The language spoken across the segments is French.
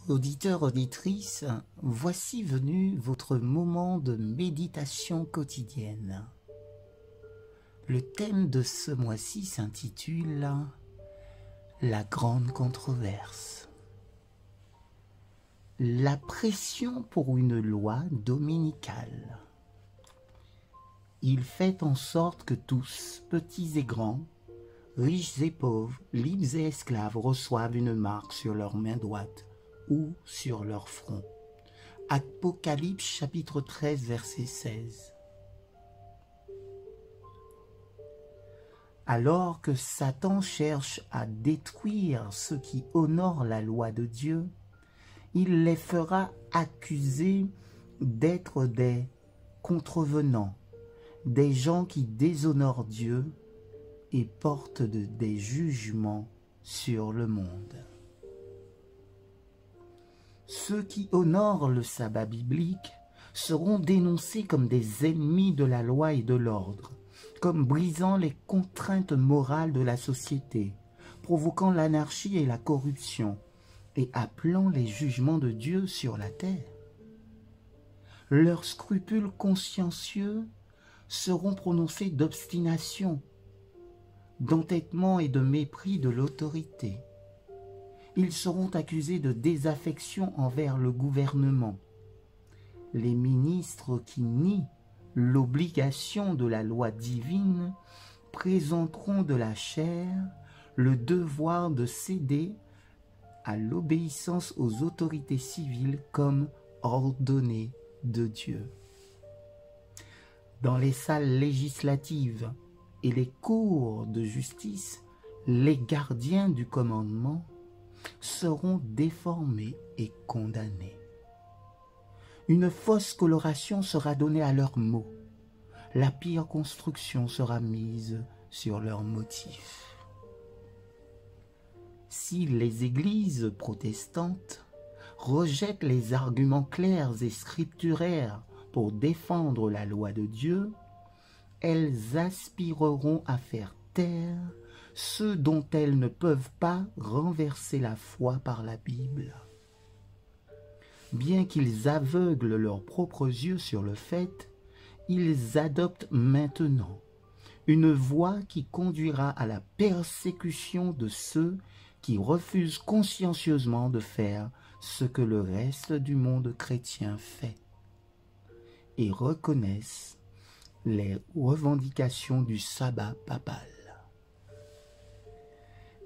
Auditeurs, auditrices, voici venu votre moment de méditation quotidienne. Le thème de ce mois-ci s'intitule « La grande controverse ». La pression pour une loi dominicale. Il fait en sorte que tous, petits et grands, riches et pauvres, libres et esclaves, reçoivent une marque sur leur main droite ou sur leur front. Apocalypse chapitre 13 verset 16. Alors que Satan cherche à détruire ceux qui honorent la loi de Dieu, il les fera accuser d'être des contrevenants, des gens qui déshonorent Dieu et portent des jugements sur le monde. Ceux qui honorent le sabbat biblique seront dénoncés comme des ennemis de la loi et de l'ordre, comme brisant les contraintes morales de la société, provoquant l'anarchie et la corruption, et appelant les jugements de Dieu sur la terre. Leurs scrupules consciencieux seront prononcés d'obstination, d'entêtement et de mépris de l'autorité. Ils seront accusés de désaffection envers le gouvernement. Les ministres qui nient l'obligation de la loi divine présenteront de la chair le devoir de céder à l'obéissance aux autorités civiles comme ordonné de Dieu. Dans les salles législatives et les cours de justice, les gardiens du commandement seront déformés et condamnés. Une fausse coloration sera donnée à leurs mots. La pire construction sera mise sur leurs motifs. Si les églises protestantes rejettent les arguments clairs et scripturaires pour défendre la loi de Dieu, elles aspireront à faire taire ceux dont elles ne peuvent pas renverser la foi par la Bible. Bien qu'ils aveuglent leurs propres yeux sur le fait, ils adoptent maintenant une voie qui conduira à la persécution de ceux qui refusent consciencieusement de faire ce que le reste du monde chrétien fait et reconnaissent les revendications du sabbat papal.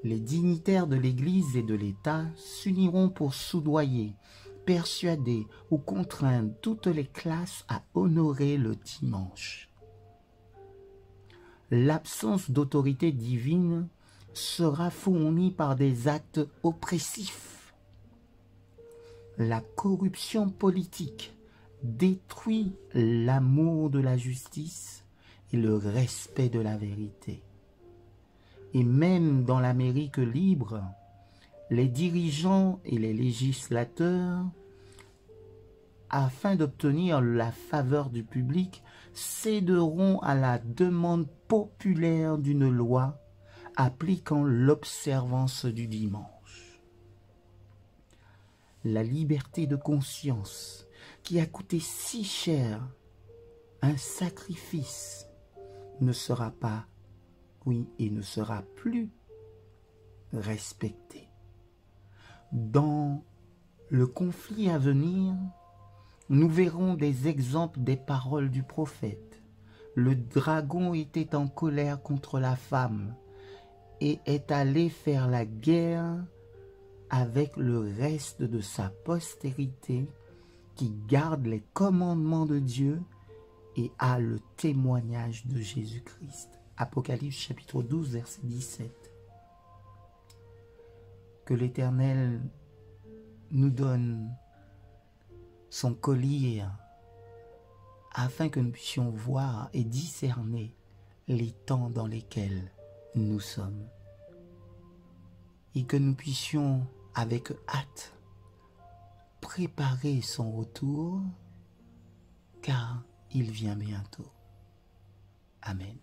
Les dignitaires de l'Église et de l'État s'uniront pour soudoyer, persuader ou contraindre toutes les classes à honorer le dimanche. L'absence d'autorité divine sera fournie par des actes oppressifs. La corruption politique détruit l'amour de la justice et le respect de la vérité. Et même dans l'Amérique libre, les dirigeants et les législateurs, afin d'obtenir la faveur du public, céderont à la demande populaire d'une loi appliquant l'observance du dimanche. La liberté de conscience, qui a coûté si cher un sacrifice, ne sera pas, et ne sera plus respectée. Dans le conflit à venir, nous verrons des exemples des paroles du prophète. Le dragon était en colère contre la femme et est allé faire la guerre avec le reste de sa postérité qui garde les commandements de Dieu et a le témoignage de Jésus-Christ. Apocalypse chapitre 12 verset 17. Que l'Éternel nous donne son collier afin que nous puissions voir et discerner les temps dans lesquels nous sommes et que nous puissions avec hâte préparer son retour car il vient bientôt. Amen.